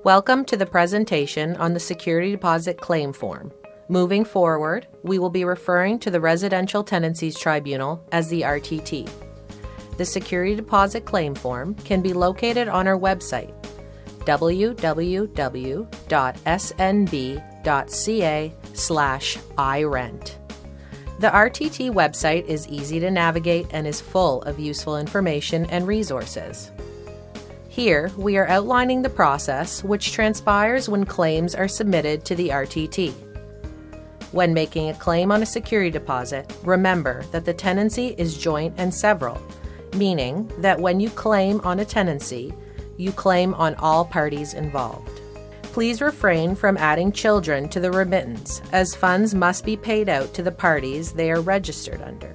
Welcome to the presentation on the Security Deposit Claim Form. Moving forward, we will be referring to the Residential Tenancies Tribunal as the RTT. The Security Deposit Claim Form can be located on our website, www.snb.ca/irent. The RTT website is easy to navigate and is full of useful information and resources. Here, we are outlining the process which transpires when claims are submitted to the RTT. When making a claim on a security deposit, remember that the tenancy is joint and several, meaning that when you claim on a tenancy, you claim on all parties involved. Please refrain from adding children to the remittance, as funds must be paid out to the parties they are registered under.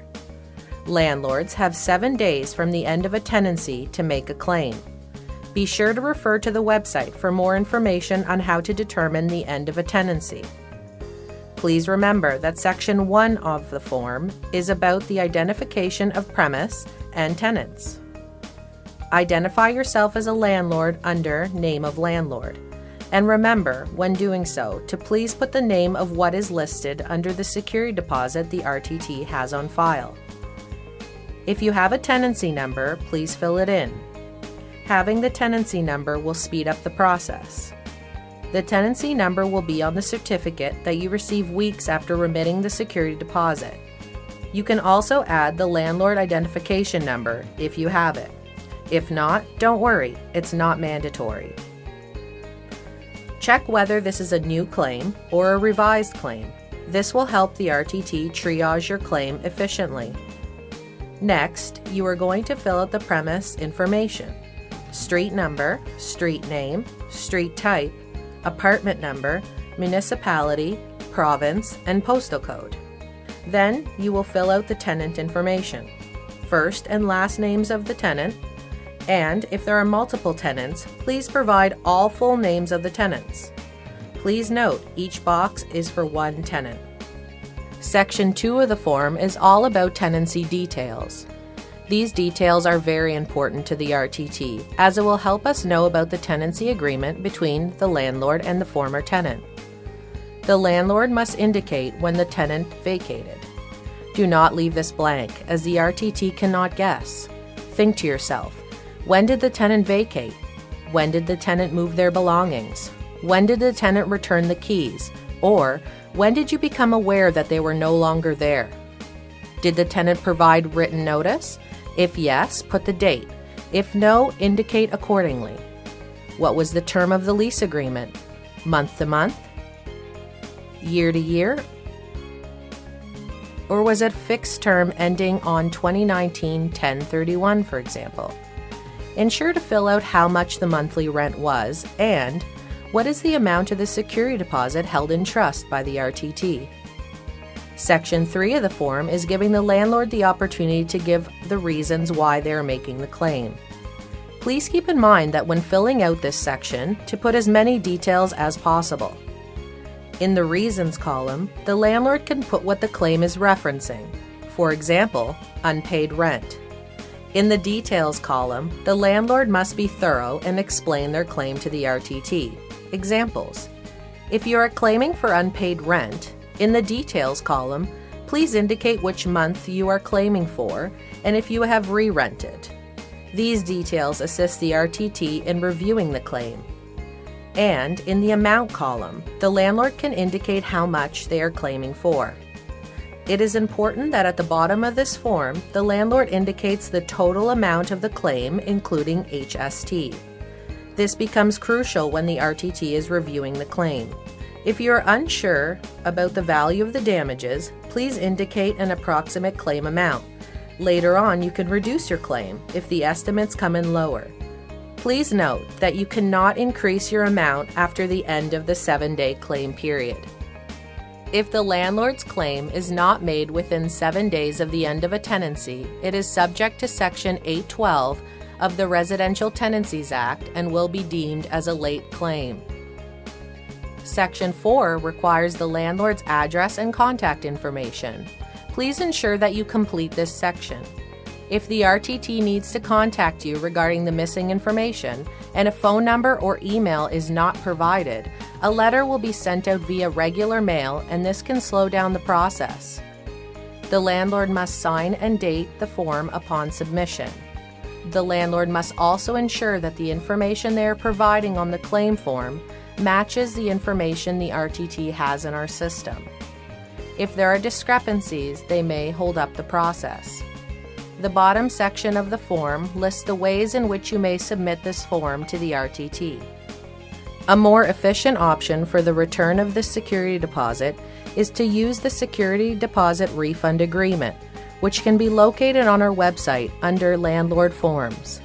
Landlords have 7 days from the end of a tenancy to make a claim. Be sure to refer to the website for more information on how to determine the end of a tenancy. Please remember that Section 1 of the form is about the identification of premise and tenants. Identify yourself as a landlord under Name of Landlord, and remember, when doing so, to please put the name of what is listed under the security deposit the RTT has on file. If you have a tenancy number, please fill it in. Having the tenancy number will speed up the process. The tenancy number will be on the certificate that you receive weeks after remitting the security deposit. You can also add the landlord identification number if you have it. If not, don't worry, it's not mandatory. Check whether this is a new claim or a revised claim. This will help the RTT triage your claim efficiently. Next, you are going to fill out the premise information: street number, street name, street type, apartment number, municipality, province, and postal code. Then you will fill out the tenant information, first and last names of the tenant, and if there are multiple tenants, please provide all full names of the tenants. Please note, each box is for one tenant. Section 2 of the form is all about tenancy details. These details are very important to the RTT, as it will help us know about the tenancy agreement between the landlord and the former tenant. The landlord must indicate when the tenant vacated. Do not leave this blank, as the RTT cannot guess. Think to yourself, when did the tenant vacate? When did the tenant move their belongings? When did the tenant return the keys? Or, when did you become aware that they were no longer there? Did the tenant provide written notice? If yes, put the date. If no, indicate accordingly. What was the term of the lease agreement? Month to month? Year to year? Or was it fixed term ending on 2019-10/31, for example? Ensure to fill out how much the monthly rent was and what is the amount of the security deposit held in trust by the RTT. Section 3 of the form is giving the landlord the opportunity to give the reasons why they are making the claim. Please keep in mind that when filling out this section, to put as many details as possible. In the reasons column, the landlord can put what the claim is referencing. For example, unpaid rent. In the details column, the landlord must be thorough and explain their claim to the RTT. Examples: if you are claiming for unpaid rent, in the details column, please indicate which month you are claiming for and if you have re-rented. These details assist the RTT in reviewing the claim. And in the amount column, the landlord can indicate how much they are claiming for. It is important that at the bottom of this form, the landlord indicates the total amount of the claim, including HST. This becomes crucial when the RTT is reviewing the claim. If you are unsure about the value of the damages, please indicate an approximate claim amount. Later on, you can reduce your claim if the estimates come in lower. Please note that you cannot increase your amount after the end of the 7-day claim period. If the landlord's claim is not made within 7 days of the end of a tenancy, it is subject to Section 812 of the Residential Tenancies Act and will be deemed as a late claim. Section 4 requires the landlord's address and contact information. Please ensure that you complete this section. If the RTT needs to contact you regarding the missing information and a phone number or email is not provided, a letter will be sent out via regular mail, and this can slow down the process. The landlord must sign and date the form upon submission. The landlord must also ensure that the information they are providing on the claim form matches the information the RTT has in our system. If there are discrepancies, they may hold up the process. The bottom section of the form lists the ways in which you may submit this form to the RTT. A more efficient option for the return of the security deposit is to use the Security Deposit Refund Agreement, which can be located on our website under Landlord Forms.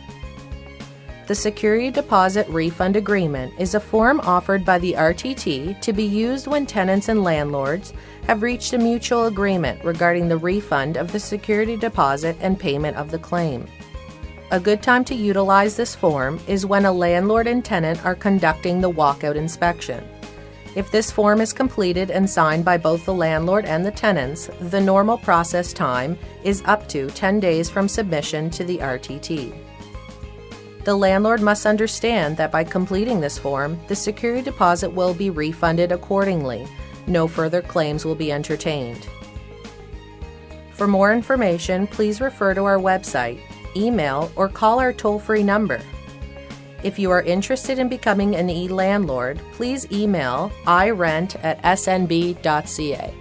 The Security Deposit Refund Agreement is a form offered by the RTT to be used when tenants and landlords have reached a mutual agreement regarding the refund of the security deposit and payment of the claim. A good time to utilize this form is when a landlord and tenant are conducting the walkout inspection. If this form is completed and signed by both the landlord and the tenants, the normal process time is up to 10 days from submission to the RTT. The landlord must understand that by completing this form, the security deposit will be refunded accordingly. No further claims will be entertained. For more information, please refer to our website, email, or call our toll-free number. If you are interested in becoming an e-landlord, please email irent@snb.ca.